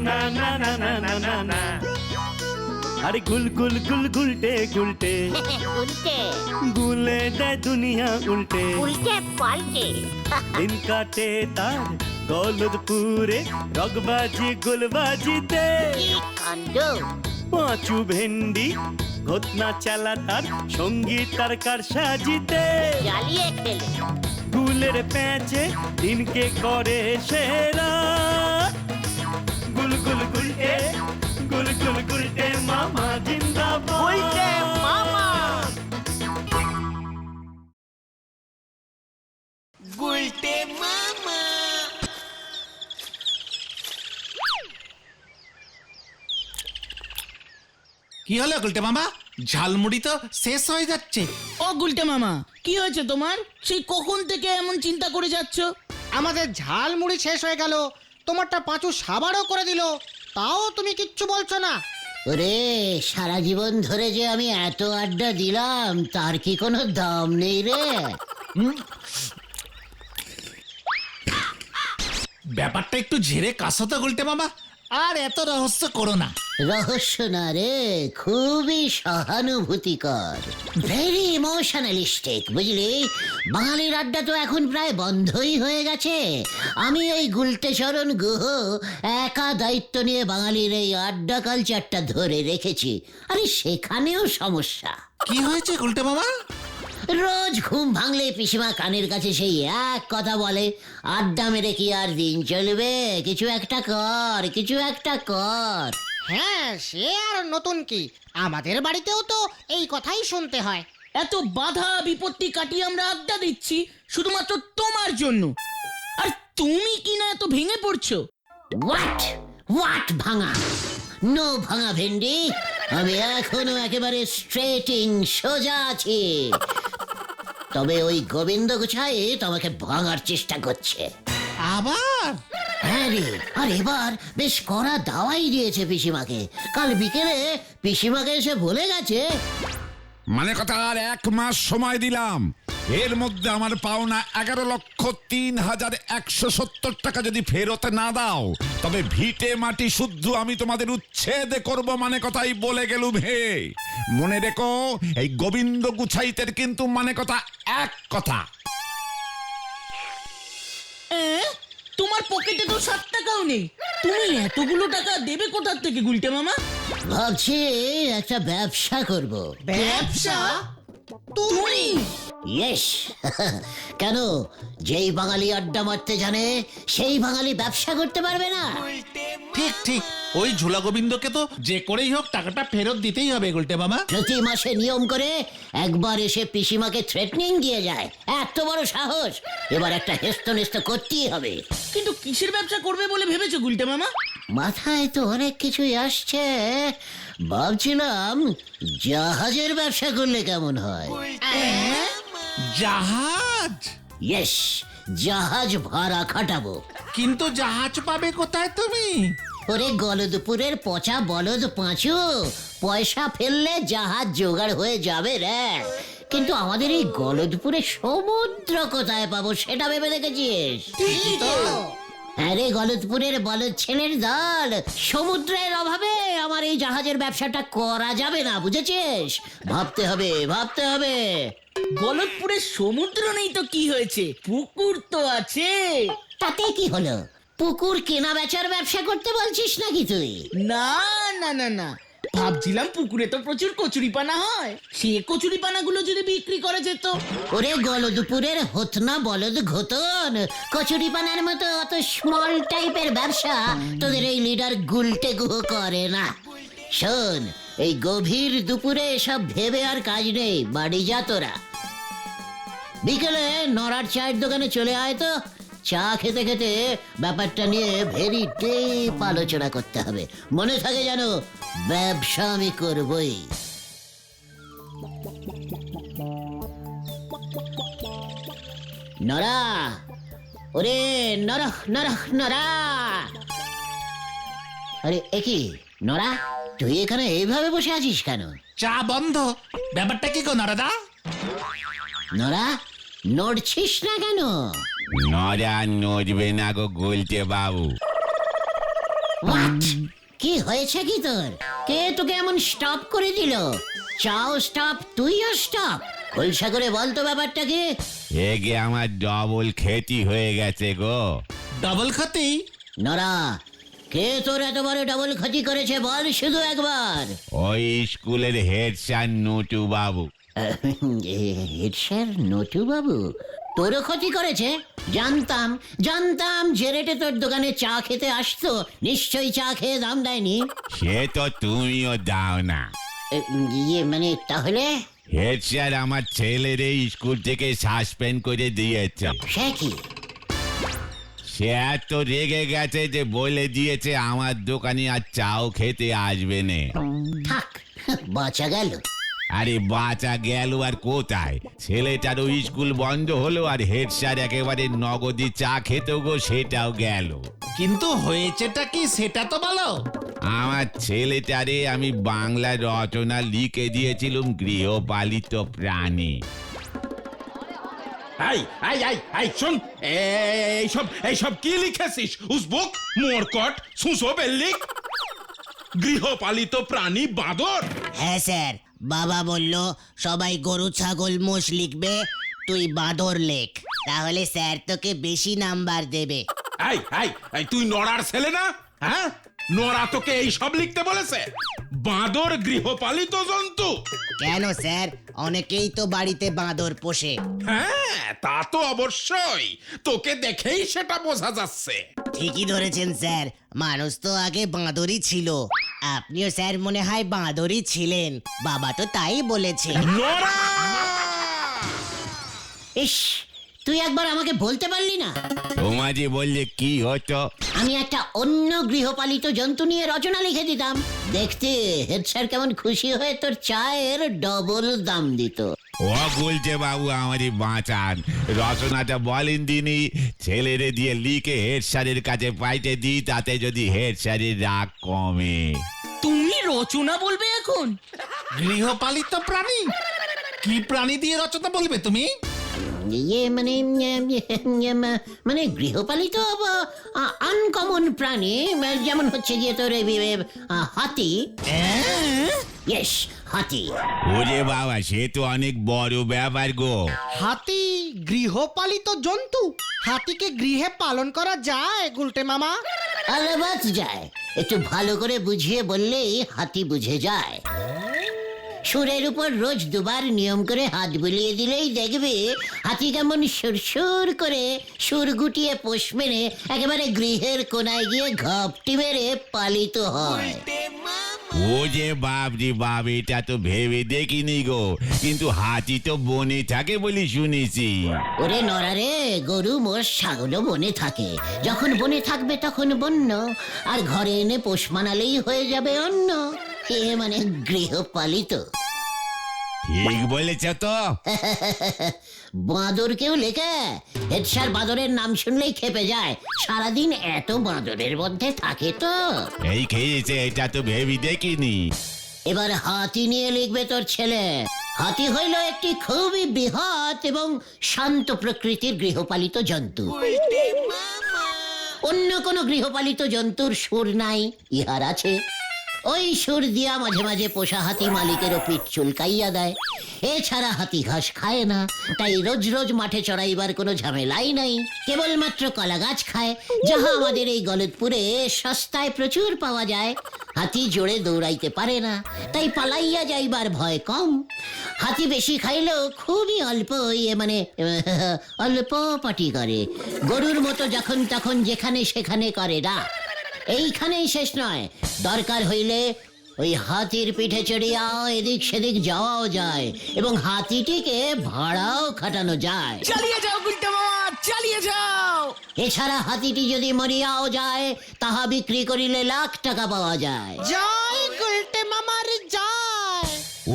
না না না না না না না। আরে গুল গুল গুল গুলটে গুলটে উল্টে গুলে দেয় দুনিয়া উল্টে। উল্টে পাল্টে দিন কাটে তার গলদপুরে রগবাজি গুলবাজিতে। কি কাণ্ড! পাঁচু ভেন্ডি ঘটনা চালা তার সঙ্গীত তার কার সাজিতে। জ্বালিয়ে খেলে গুলের প্যাচে দিনকে করে সেরা। গুল গুল গুলটে গুল গুল গুলটে মামা জিন্দাবাদ। উল্টে মামা। গুলটে মামা। কি হলো গুলটে মামা? ঝালমুড়ি তো শেষ হয়ে যাচ্ছে। ও গুলটে মামা, কি হয়েছে তোমার? সেই কখন থেকে এমন চিন্তা করে যাচ্ছ? আমাদের ঝাল মুড়ি শেষ হয়ে গেল, তোমারটা পাঁচু সাবারও করে দিল, তাও তুমি কিচ্ছু বলছো না। ওরে সারা জীবন ধরে যে আমি এত আড্ডা দিলাম তার কি কোনো দাম নেই রে? ব্যাপারটা একটু ঝেড়ে কাশো তো গুলটে মামা, আর এত রহস্য করো না। রহস্য না রে, খুবই সহানুভূতিকর, ভেরি ইমোশনালিস্টিক, বুঝলি? বাঙালির আড্ডা তো এখন প্রায় বন্ধই হয়ে গেছে। আমি ওই গুলটেচরণ গুহ একা দায়িত্ব নিয়ে বাঙালির এই আড্ডা কালচারটা ধরে রেখেছি। আরে সেখানেও সমস্যা। কি হয়েছে গুলটে মামা? রোজ ঘুম ভাঙলে পিসিমা কানের কাছে সেই এক কথা বলে, আড্ডা মেরে কি আর দিন চলবে? কিছু একটা কর, কিছু একটা কর। হ্যাঁ, সে আর নতুন কি, আমাদের বাড়িতেও তো এই কথাই শুনতে হয়। এত বাধা বিপত্তি কাটিয়ে আমরা আড্ডা দিচ্ছি শুধুমাত্র তোমার জন্য, আর তুমি কি না এত ভেঙে পড়ছো? হোয়াট হোয়াট ভাঙা? নো ভাঙা ভেন্ডি, আমি এখনো একেবারে স্ট্রেটিং, সোজা আছি। তবে ওই গোবিন্দ গুছাই তোমাকে ভাঙার চেষ্টা করছে আবার? হ্যাঁ রে, আর এবার বেশ কড়া দাওয়াই দিয়েছে পিসিমাকে। কাল বিকেলে পিসিমাকে এসে বলে গেছে, মানে কথা আর 1 মাস সময় দিলাম, এর মধ্যে আমার পাওনা 11,03,170 টাকা যদি ফেরত না দাও তবে ভিটে মাটি শুদ্ধ আমি তোমাদের উচ্ছেদ করব। মানে কথাই বলে গেলুম হে। মনে রেখো, এই গোবিন্দ গুছাইতের কিন্তু মানে কথা এক কথা। তোমার পকেটে তো 7 টাকাও নেই, তুমি এতগুলো টাকা দেবে কোথার থেকে গুলটে মামা? ভাবছি একটা ব্যবসা করব। ব্যবসা? তুমি? ইয়েস। কেন, যেই বাঙালি আড্ডা মারতে জানে সেই বাঙালি ব্যবসা করতে পারবে না? ঠিক ঠিক, ওই ঝোলা গোবিন্দকে তো যে করেই হোক টাকাটা ফেরত দিতেই হবে গুলটে মামা। প্রতি মাসে নিয়ম করে একবার এসে পিসিমাকে থ্রেটনিং দিয়ে যায়। এত বড় সাহস, এবার একটা হেস্তনেস্ত করতেই হবে। কিন্তু কিসের ব্যবসা করবে বলে ভেবেছো গুলটে মামা? মাথায় তো অনেক কিছুই আসছে। ভাবছিলাম জাহাজের ব্যবসা করলে কেমন হয়। জাহাজ? ইয়েস, জাহাজ ভাড়া খাটাবো। কিন্তু জাহাজ পাবে কোথায় তুমি? ওরে গলদপুরের পচা বলদ পাঁচু, পয়সা ফেললে জাহাজ জোগাড় হয়ে যাবে রে। কিন্তু আমাদের এই গলদপুরে সমুদ্র কোথায় পাবো সেটা ভেবে দেখেছিস? আরে গলদপুরের বলদ ছেলের দল, সমুদ্রের অভাবে আমার এই জাহাজের ব্যবসাটা করা যাবে না, বুঝেছিস? ভাবতে হবে, ভাবতে হবে। গলতপুরে সমুদ্র নেই তো কি হয়েছে, পুকুর তো আছে। তাতে কি হলো? পুকুর কেনা বেচার ব্যবসা করতে বলছিস নাকি তুই? না না না না, ভাবছিলাম পুকুরে তো প্রচুর কচুরিপানা হয়, সে কচুরিপানাগুলো যদি বিক্রি করা যেত। ওরে গলদপুরের হতনা বলদ ঘতন, কচুরিপানার মতো অত স্মল টাইপের ব্যবসা তোদের এই লিডার গুলটে গুহ করে না। শোন, এই গভীর দুপুরে এসব ভেবে আর কাজ নেই, বাড়ি যা তোরা। বিকেলে নড়ার চায়ের দোকানে চলে আয় তো, চা খেতে খেতে ব্যাপারটা নিয়ে ভেরি ডিপ আলোচনা করতে হবে। মনে থাকে যেন ব্যবসা আমি করবই। নরা, ওরে নরা নরা নরা। আরে একই নরা, তুই এখানে এইভাবে বসে আছিস কেন? চা বন্ধ। ব্যাপারটা কি গো নারাদা? নরা, নড়ছিস না কেন? নড়া নড়বে না গো গুলটে বাবু। What? কি হয়েছে কি তোর? কে তোকে এমন স্টপ করে দিল? চাও স্টপ, তুইও স্টপ। খোলসা করে বল তো ব্যাপারটা কি? এগে আমার ডবল খেতি হয়ে গেছে গো। ডাবল খাতি? নরা, কে তোর এত বড় ডবল ক্ষতি করেছে বল শুধু একবার। ওই স্কুলের হেড স্যার নটু বাবু। হেড স্যার নটু বাবু তোরও ক্ষতি করেছে? জানতাম যে রেটে তোর দোকানে চা খেতে আসতো নিশ্চয়ই চা খেয়ে দাম দেয়নি। সে তো তুমিও দাও না। মানে তাহলে? হেড স্যার আমার ছেলের এই স্কুল থেকে সাসপেন্ড করে দিয়েছে। সে কি? সে এত রেগে গেছে যে বলে দিয়েছে আমার দোকানে আর চাও খেতে আসবে না। থাক, বাঁচা গেল। আরে বাঁচা গেল আর কোথায়, ছেলেটারও স্কুল বন্ধ হলো আর হেড স্যার একেবারে নগদি চা খেতে গো সেটাও গেল। কিন্তু হয়েছেটা কি সেটা তো বলো। আমার ছেলেটারে আমি বাংলা রচনা লিখে দিয়েছিলাম গৃহপালিত প্রাণী। শোন, এইসব কি লিখেছিস? উসবুক, মোরকট, সুসো বেল্লিক, গৃহপালিত প্রাণী বাঁদর। হ্যাঁ স্যার, বাবা বলল সবাই গরু ছাগল মোষ লিখবে, তুই বাঁদর লেখ, তাহলে স্যার তোকে বেশি নাম্বার দেবে। তুই নড়ার ছেলে না? হ্যাঁ, নড়া তোকে এইসব লিখতে বলেছে? বাঁদর গৃহপালিত জন্তু? কেন স্যার, অনেকেই তো বাড়িতে বাঁদর পোষে। হ্যাঁ, তা তো অবশ্যই, তোকে দেখেই সেটা বোঝা যাচ্ছে। ঠিকই ধরেছেন স্যার, মানুষ তো আগে বাঁদরই ছিল। আপনিও স্যার মনে হয় বাঁদরই ছিলেন, বাবা তো তাই বলেছে। নড়া! ইস, তুই একবার আমাকে বলতে পারলি না? তোমাকে বললে কি হতো? আমি একটা অন্য গৃহপালিত জন্তু নিয়ে রচনা লিখে দিতাম, দেখতে হেড স্যার কেমন খুশি হয়ে তোর চায়ের ডবল দাম দিত। ও বলছে বাবু আমারই বাঁচান, রচনাটা বলেন দিনই, ছেলেরে দিয়ে লিখে হেড স্যারের কাছে পাইতে দিই, তাতে যদি হেড স্যারের রাগ কমে। তুমি রচনা বলবে এখন? গৃহপালিত প্রাণী? কি প্রাণী দিয়ে রচনা বলবে তুমি? মানে গৃহপালিত আনকমন প্রাণী, যেমন হচ্ছে গিয়ে তোর হাতি। ইয়েস, হাতি। ওরে বাবা, সে তো অনেক বড় ব্যাপার গো। হাতি গৃহপালিত জন্তু? হাতিকে গৃহে পালন করা যায় গুলটে মামা? আলাবাত যায়, একটু ভালো করে বুঝিয়ে বললেই হাতি বুঝে যায়। সুরের উপর রোজ দুবার নিয়ম করে হাত বুলিয়ে দিলেই দেখবে হাতি কেমন সুরসুর করে সুর গুটিয়ে পোষ মেরে একেবারে গৃহের কোনায় গিয়ে ঘপটি মেরে পালিত হয়। ও যে বাপরি বাপ, এটা তো ভেবে দেখিনি গো, কিন্তু হাতি তো বনে থাকে বলি শুনেছি। ওরে নরারে, গরু মোষ ছাগলও বনে থাকে, যখন বনে থাকবে তখন বন্য, আর ঘরে এনে পোষ মানালেই হয়ে যাবে অন্য। এ মানে গৃহপালিত। ঠিক বলেছ তো। বাঁদর কেউ লেখে? হেড স্যার বাঁদরের নাম শুনলেই খেপে যায়, সারাদিন এত বাঁদরের মধ্যে থাকে তো। এই খেয়েছে, এটা তো ভেবে দেখিনি। এবার হাতি নিয়ে লিখবে তোর ছেলে। হাতি হইল একটি খুবই বৃহৎ এবং শান্ত প্রকৃতির গৃহপালিত জন্তু। অন্য কোনো গৃহপালিত জন্তুর সুর নাই, ইহার আছে। ওই সুর দিয়া মাঝে মাঝে পোষা হাতি মালিকেরও পিঠ চুলকাইয়া দেয়। এছাড়া হাতি ঘাস খায় না, তাই রোজ রোজ মাঠে চড়াইবার কোনো ঝামেলাই নাই। কেবলমাত্র কলা গাছ খায়, যাহা আমাদের এই গলতপুরে সস্তায় প্রচুর পাওয়া যায়। হাতি জোরে দৌড়াইতে পারে না, তাই পালাইয়া যাইবার ভয় কম। হাতি বেশি খাইলেও খুবই অল্প, মানে অল্প পাটি করে। গরুর মতো যখন তখন যেখানে সেখানে করে না। এইখানেই শেষ নয়, দরকার হইলে ওই হাতির পিঠে চড়িয়াও এদিক সেদিক যাওয়াও যায় এবং হাতিটিকে ভাড়াও খাটানো যায়। চালিয়ে যাও গুলটে মামা, চালিয়ে যাও। এছাড়া হাতিটি যদি মরিয়াও যায়, তাহা বিক্রি করিলে লাখ টাকা পাওয়া যায়। জয় গুলটে মামার জয়।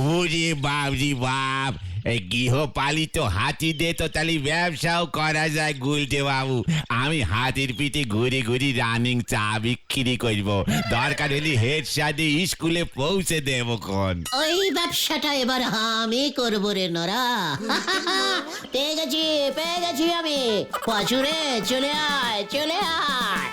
ওরে বাপরি বাপ, এই গৃহপালিত হাতি দিয়ে তো তাহলে ব্যবসাও করা যায় গুলটে বাবু। আমি হাতির পিঠে ঘুরে ঘুরে রানিং চা বিক্রি করব, দরকার হলে হেড স্যার স্কুলে পৌঁছে দেবো কোন। ওই ব্যবসাটা এবার আমি করবো রে নরা। পেয়ে গেছি আমি। পাঁচুরে চলে আয়, চলে আয়।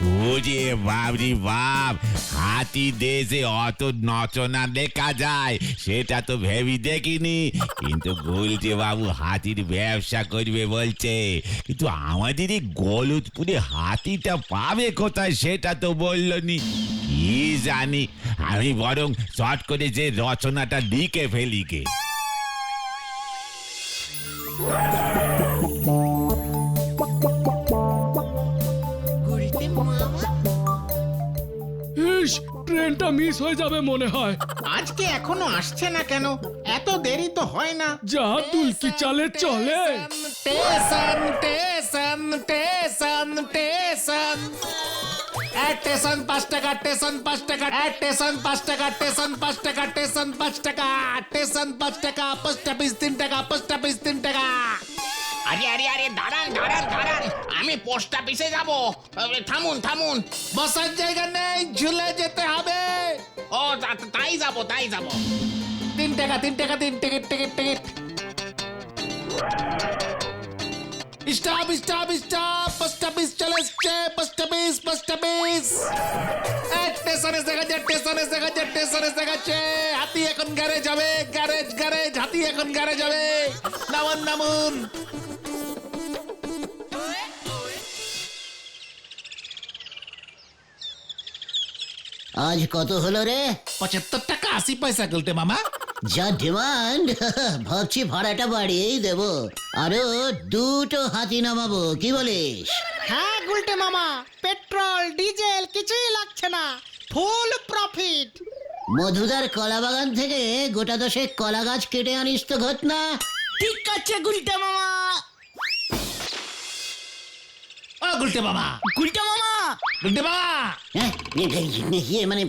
ওরে বাবরি বাপ, হাতি দেশে অত নচনা দেখা যায় সেটা তো ভেবি দেখিনি। কিন্তু গুলটে বাবু হাতির ব্যবসা করবে বলছে, কিন্তু আমাদের এই গলতপুরে হাতিটা পাবে কোথায় সেটা তো বললনি। কি জানি, আমি বরং চট করে যে রচনাটা লিখে ফেলি গে। ট্রেনটা মিস হয়ে যাবে মনে হয়। আজকে এখনো আসছে না কেন? এত দেরি তো হয় না। যা তুলকি চালে চলে। Station station station station station 5 টাকা, স্টেশন 5 টাকা, স্টেশন 5 টাকা, স্টেশন 5 টাকা, স্টেশন 5 টাকা, স্টেশন 5 টাকা, পোস্ট অফিস 3 টাকা, পোস্ট অফিস 3 টাকা। আরে আরে আরে দাঁড়ান দাঁড়ান দাঁড়ান, আমি পোস্ট অফিসে যাব। থামুন থামুন। বসার জায়গা নেই, ঝুলে যেতে হবে। ও তাই যাব তাই যাব। 3 টাকা 3 টাকা 3 ticket ticket ticket. Stop stop stop, post office চলে এসছে, পোস্ট অফিস পোস্ট অফিস। স্টেশনে দেখা যায়, স্টেশনে দেখা যায়, স্টেশনে দেখাচ্ছে। হাতি এখন গ্যারেজ যাবে, গ্যারেজ গ্যারেজ, হাতি এখন গ্যারেজ যাবে। নামুন নামুন। আজ কত হলো রে? 75 টাকা 80 পয়সা গুলটে মামা। যা ডিমান্ড, ভাবছি ভাড়াটা বাড়িয়েই দেবো। আরো 2টো হাতি নামাবো, কি বলিস? হ্যাঁ গুলটে মামা, পেট্রোল ডিজেল কিছুই লাগছে না, ফুল প্রফিট। মধুদার কলা বাগান থেকে গোটা 10 কলা গাছ কেটে আনিস তো ঘটনা। ঠিক আছে গুলটা মামা। ও গুলটে মামা, গুলটা মামা, গুলটে মামা। হ্যাঁ, ইয়ে মানে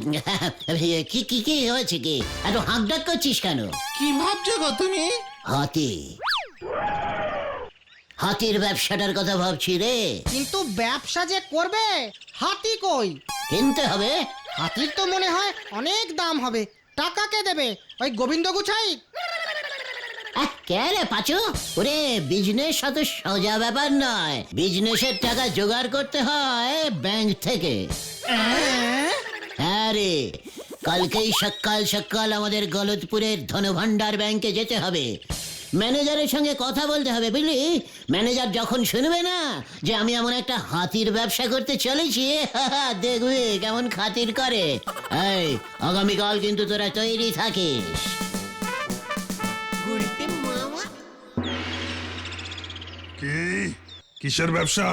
কি কি কি হয়েছে কি? এত হাঁক ডাক করছিস কেন? কি ভাবছো গো তুমি? হাতি, হাতির ব্যবসাটার কথা ভাবছি রে। কিন্তু ব্যবসা যে করবে, হাতি কই? কিনতে হবে। হাতির তো মনে হয় অনেক দাম হবে। টাকা কে দেবে? ওই গোবিন্দ গুছাই? কে রে পাচু? ওরে, বিজনেস অত সোজা ব্যাপার নয়। বিজনেসের টাকা জোগাড় করতে হয় ব্যাংক থেকে। হ্যাঁ রে, কালকেই সকাল সকাল আমাদের গলতপুরের ধনভান্ডার ব্যাংকে যেতে হবে। ম্যানেজারের সঙ্গে কথা বলতে হবে, বুঝলি? ম্যানেজার যখন শুনবে না যে আমি এমন একটা হাতির ব্যবসা করতে চলেছি, দেখবি কেমন খাতির করে। এই, আগামীকাল কিন্তু তোরা তৈরি থাকিস। কি কিসের ব্যবসা?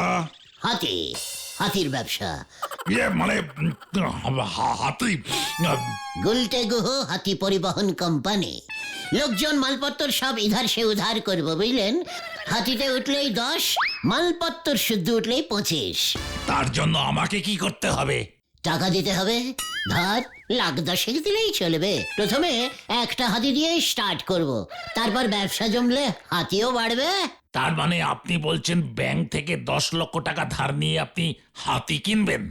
হাতি, হাতির ব্যবসা। ইয়ে মানে হাতি? গুলটে গুহ হাতি পরিবহন কোম্পানি। লোকজন মালপত্র সব ইধার সে উধার করবো, বুঝলেন? হাতিতে উঠলেই 10, মালপত্র শুদ্ধ উঠলেই 25। তার জন্য আমাকে কি করতে হবে? টাকা দিতে হবে। ধর, 1,10,000 দিলেই চলবে। প্রথমে একটা হাতি দিয়ে স্টার্ট করব, তারপর ব্যবসা জমলে হাতিও বাড়বে। তার মানে আপনি বলছেন ব্যাংক থেকে 10 লক্ষ টাকা ধার নিয়ে আপনি হাতি কিনবেন?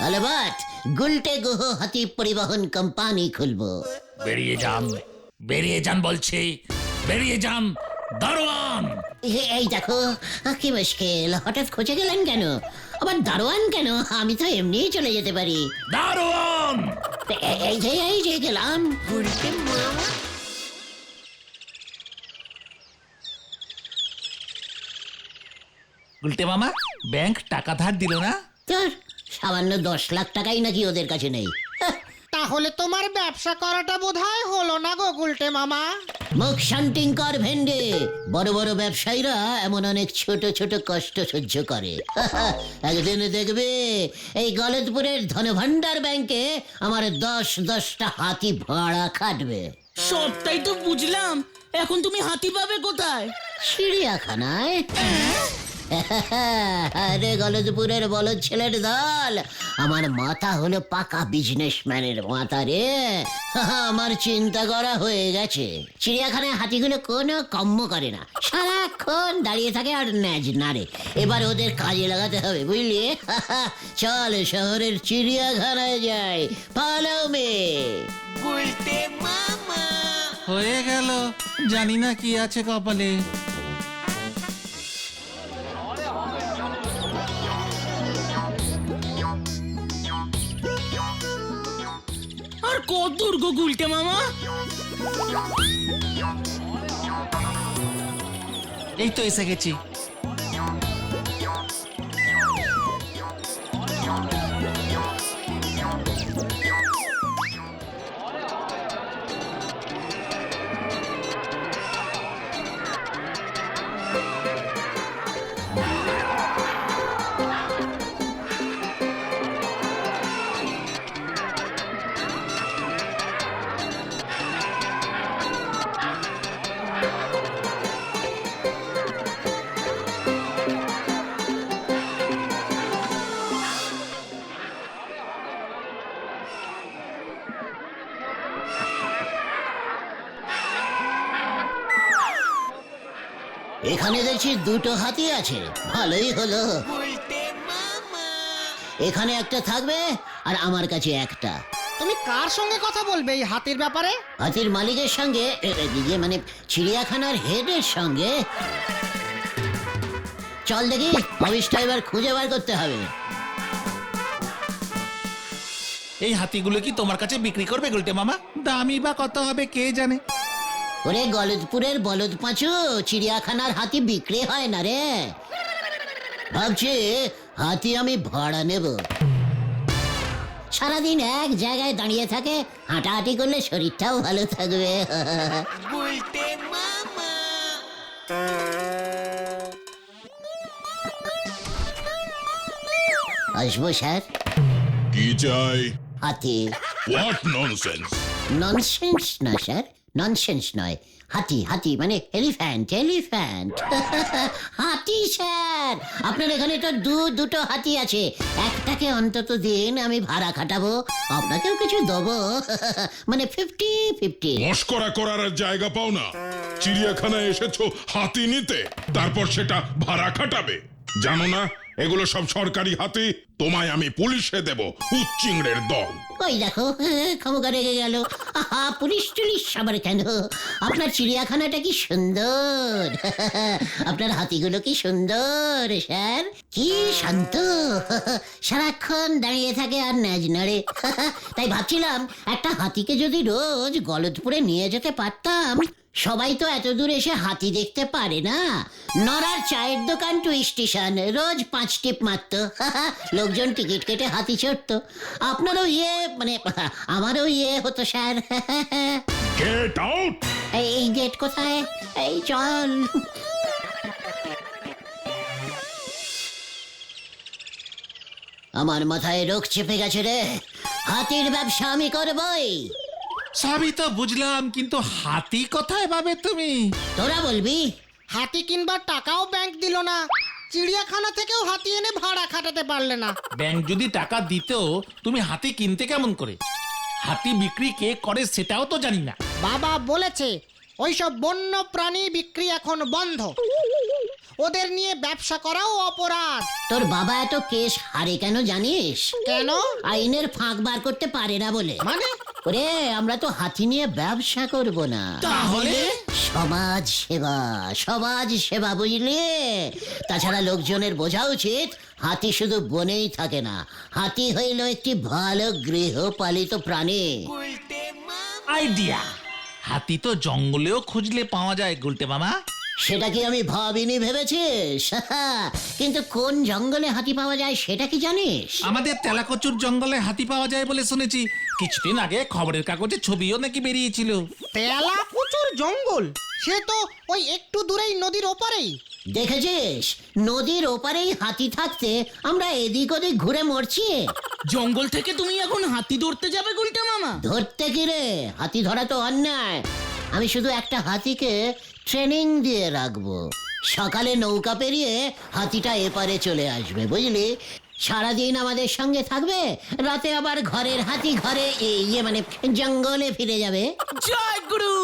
আলবাত, গুলটে গুহ হাতি পরিবহন কোম্পানি খুলবো। বেরিয়ে যান, বেরিয়ে যান বলছি, বেরিয়ে যান দারোয়ান। এই দেখো, কি মুশকিল, হঠাৎ খোঁজে গেলেন কেন? আবার দারোয়ান কেন? আমি তো এমনিই চলে যেতে পারি। দারোয়ান! এই যে গেলাম। গুলটে মামা, ব্যাংক টাকা ধার দিল না? তোর সামান্য 10 লাখ টাকাই নাকি ওদের কাছে নেই। তাহলে তোমার ব্যবসা করাটা বোধহয় হলো না গো গুলটে মামা। মুখ শান্তিং কর ভেন্ডে। বড় বড় ব্যবসায়ীরা এমন অনেক ছোট ছোট কষ্ট সহ্য করে। একদিন দেখবে এই গলতপুরের ধনভান্ডার ব্যাংকে আমার 10টা হাতি ভাড়া খাটবে। সবটাই তো বুঝলাম, এখন তুমি হাতি পাবে কোথায়? চিড়িয়াখানায়। আরে গলতপুরের বলদ ছেলের দল, আমার মাথা হলো পাকা বিজনেসম্যানের মাথা রে। আমার চিন্তা করা হয়ে গেছে। চিড়িয়াখানায় হাতিগুলো কোনো কম্ম করে না, সারাক্ষণ দাঁড়িয়ে থাকে আর ন্যাজ নাড়ে। এবার ওদের কাজে লাগাতে হবে, বুঝলি? চল শহরের চিড়িয়াখানায় যাই, ফলো মে। হয়ে গেল, জানি না কি আছে কপালে। কদূর গো গুলটে মামা? এই তো এসে গেছি। এখানে দেখছি দুটো হাতি আছে, ভালোই হলো। এখানে একটা থাকবে আর আমার কাছে একটা। তুমি কার সঙ্গে কথা বলবে এই হাতির ব্যাপারে? হাতির মালিকের সঙ্গে, ইয়ে মানে চিড়িয়াখানার হেডের সঙ্গে। চল দেখি, অফিসটা এবার খুঁজে বার করতে হবে। এই হাতিগুলো কি তোমার কাছে বিক্রি করবে গুলটে মামা? দামি বা কত হবে কে জানে। ওরে গলদপুরের বলদ পাঁচু, চিড়িয়াখানার হাতি বিক্রি হয় না রে। ভাবছি হাতি আমি ভাড়া নেব। সারাদিন এক জায়গায় দাঁড়িয়ে থাকে, হাঁটাহাঁটি করলে শরীরটাও ভালো থাকবে। আসবো স্যার? কি চাই? হাতি। What nonsense! ননসেন্স না স্যার, ননসেন্স নয়। হাতি, হাতি মানে এলিফ্যান্ট, এলিফ্যান্ট। হাতি স্যার, আপনার এখানে তো দুটো হাতি আছে। একটাকে অন্তত দিন, আমি ভাড়া খাটাবো, আপনাকেও কিছু দেবো। মানে 50-50। মস্করা করার আর জায়গা পাও না। চিড়িয়াখানায় এসেছো হাতি নিতে, তারপর সেটা ভাড়া খাটাবে। জানো না এগুলো সব সরকারি হাতি? তোমায় আমি পুলিশে দেব, উচ্চিংড়ের দল। ওই দেখো, ক্ষমতা রেগে গেল। আহা, পুলিশ টুলিশ আবার কেন? আপনার চিড়িয়াখানাটা কি সুন্দর। আপনার হাতিগুলো কি সুন্দর স্যার, কি শান্ত। সারাক্ষণ দাঁড়িয়ে থাকে আর ন্যাজ নাড়ে। তাই ভাবছিলাম একটা হাতিকে যদি রোজ গলদপুরে নিয়ে যেতে পারতাম। সবাই তো এত দূর এসে হাতি দেখতে পারে না। নড়ার চায়ের দোকান টু স্টেশন, রোজ 5 টিপ মারত। লোকজন টিকিট কেটে হাতি চড়তো। আপনারও ইয়ে মানে আমারও ইয়ে হতো স্যার। Get out! এই গেট কোথায়? এই চল। আমার মাথায় রোগ চেপে গেছে রে। হাতির ব্যবসা আমি করবই। সবই তো বুঝলাম, কিন্তু হাতি কোথায় পাবে তুমি? তোরা বলবি। হাতি কিনবার টাকাও ব্যাংক দিল না, চিড়িয়াখানা থেকেও হাতি এনে ভাড়া খাটাতে পারলে না। ব্যাংক যদি টাকা দিত, তুমি হাতি কিনতে কেমন করে? হাতি বিক্রি কে করে সেটাও তো জানি না। বাবা বলেছে ওইসব বন্য প্রাণী বিক্রি এখন বন্ধ, ওদের নিয়ে ব্যবসা করাও অপরাধ। তোর বাবা এত কেস হারে কেন জানিস? কেন? আইনের ফাঁক বার করতে পারে না বলে। মানে? ওরে, আমরা তো হাতি নিয়ে ব্যবসা করব না। তাহলে? সমাজ সেবা, সমাজ সেবা, বুঝলি? তাছাড়া লোকজনের বোঝা উচিত হাতি শুধু বনেই থাকে না, হাতি হইল একটি ভালো গৃহপালিত প্রাণী। আইডিয়া! হাতি তো জঙ্গলেও খুঁজলে পাওয়া যায় গুলটে মামা। সেটা কি আমি ভাবিনি ভেবেছিস? কিন্তু কোন জঙ্গলে হাতি পাওয়া যায় সেটা কি জানিস? আমাদের তেলাকচুর জঙ্গলে হাতি পাওয়া যায় বলে শুনেছি। কিছুদিন আগে খবরের কাগজে ছবিও নাকি বেরিয়েছিল। তেলাকুচুর জঙ্গল? সে তো ওই একটু দূরেই নদীর ওপারেই। দেখেছিস, নদীর ওপারেই হাতি থাকতে আমরা এদিক ওদিক ঘুরে মরছি। জঙ্গল থেকে তুমি এখন হাতি ধরতে যাবে গুলটে মামা? ধরতে কি রে, হাতি ধরা তো অন্যায়। আমি শুধু একটা হাতিকে ট্রেনিং দিয়ে রাখবো। সকালে নৌকা পেরিয়ে হাতিটা এপারে চলে আসবে, বুঝলি? সারাদিন আমাদের সঙ্গে থাকবে, রাতে আবার ঘরের হাতি ঘরে ইয়ে মানে জঙ্গলে ফিরে যাবে। জয় গুরু!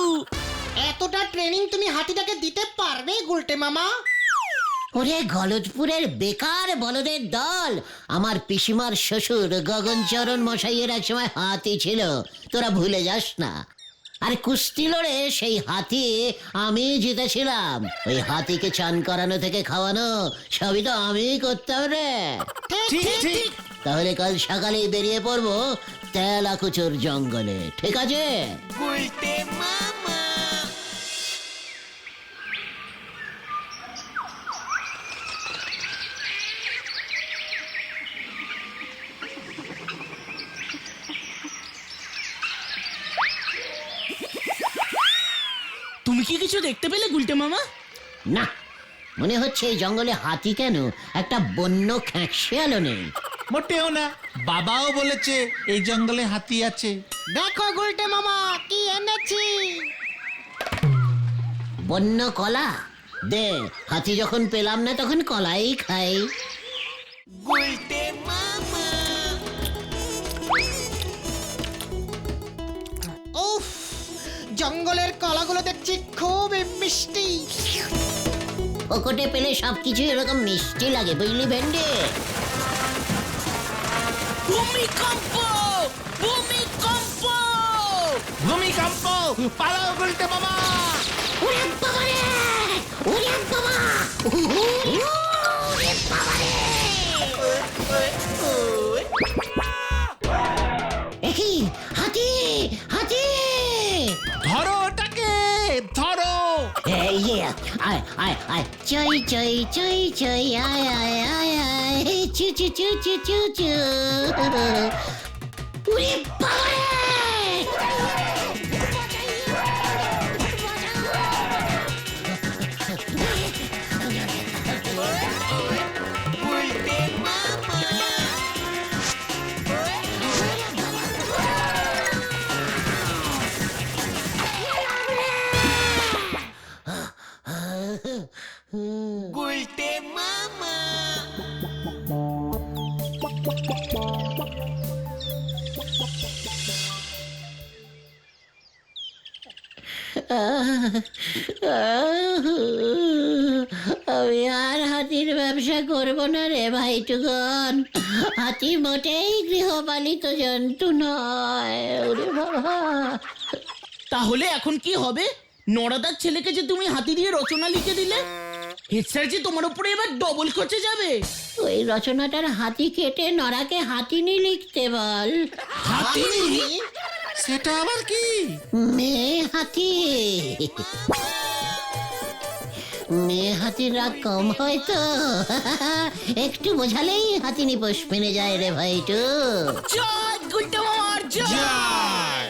এতটা ট্রেনিং তুমি হাতিটাকে দিতে পারবে গুলটে মামা? ওরে গলদপুরের বেকার বলদের দল! আমার পিসিমার শ্বশুর গগনচরণ মশাইয়ের এক সময় হাতি ছিল, তোরা ভুলে যাস না। আরে কুস্তি লড়ে সেই হাতি আমি জিতেছিলাম। ওই হাতিকে চান করানো থেকে খাওয়ানো সবই তো আমি করতাম রে। তাহলে কাল সকালেই বেরিয়ে পড়বো তেলাকুচুর জঙ্গলে, ঠিক আছে? তুমি কি কিছু দেখতে পেলে গুলটে মামা? না, মনে হচ্ছে এই জঙ্গলে হাতি কেন, একটা বন্য খ্যাঁকশিয়ালও নেই। মোটেও না, বাবাও বলেছে এই জঙ্গলে হাতি আছে। দেখো গুলটে মামা কি এনেছি। বন্য কলা দে, হাতি যখন পেলাম না তখন কলাই খাই। উফ, জঙ্গলের কলাগুলো দেখছি খুব মিষ্টি। ওকটে পেলে সবকিছু এরকম মিষ্টি লাগে, বুঝলি ভেন্ডে? ভূমিকম্প! ভূমিকম্প! ভূমিকম্প, পালাও গুলটে মামা। ওরে বাবারে! ওরে বাবা! ওরে বাবারে! একি হাতি, হাতি! ধরো ওটাকে, ধরো। ইয়ে, আয় আয় আয়, চই চই চই চই, আয় আয় আয় আয়, চু চু চু চু চু চু। ওরে বাবারে! আমি আর হাতির ব্যবসা করব না রে ভাইটুগন। হাতি মোটেই গৃহপালিত জন্তু নয়। ওরে বাবা! তাহলে এখন কি হবে? নড়াদার ছেলেকে যে তুমি হাতি দিয়ে রচনা লিখে দিলে, হেড স্যার যে তোমার উপরে এবার ডবল খরচে যাবে। ওই রচনাটার হাতি কেটে নরাকে হাতিনি লিখতে বল। হাতিনি? সেটা আবার কি? মেয়ে হাতি। মেয়ে হাতির রাগ কম হয় তো, একটু বোঝালেই হাতিনি পোষ মেনে যায় রে ভাইটু। জয় গুলটে মামার জয়!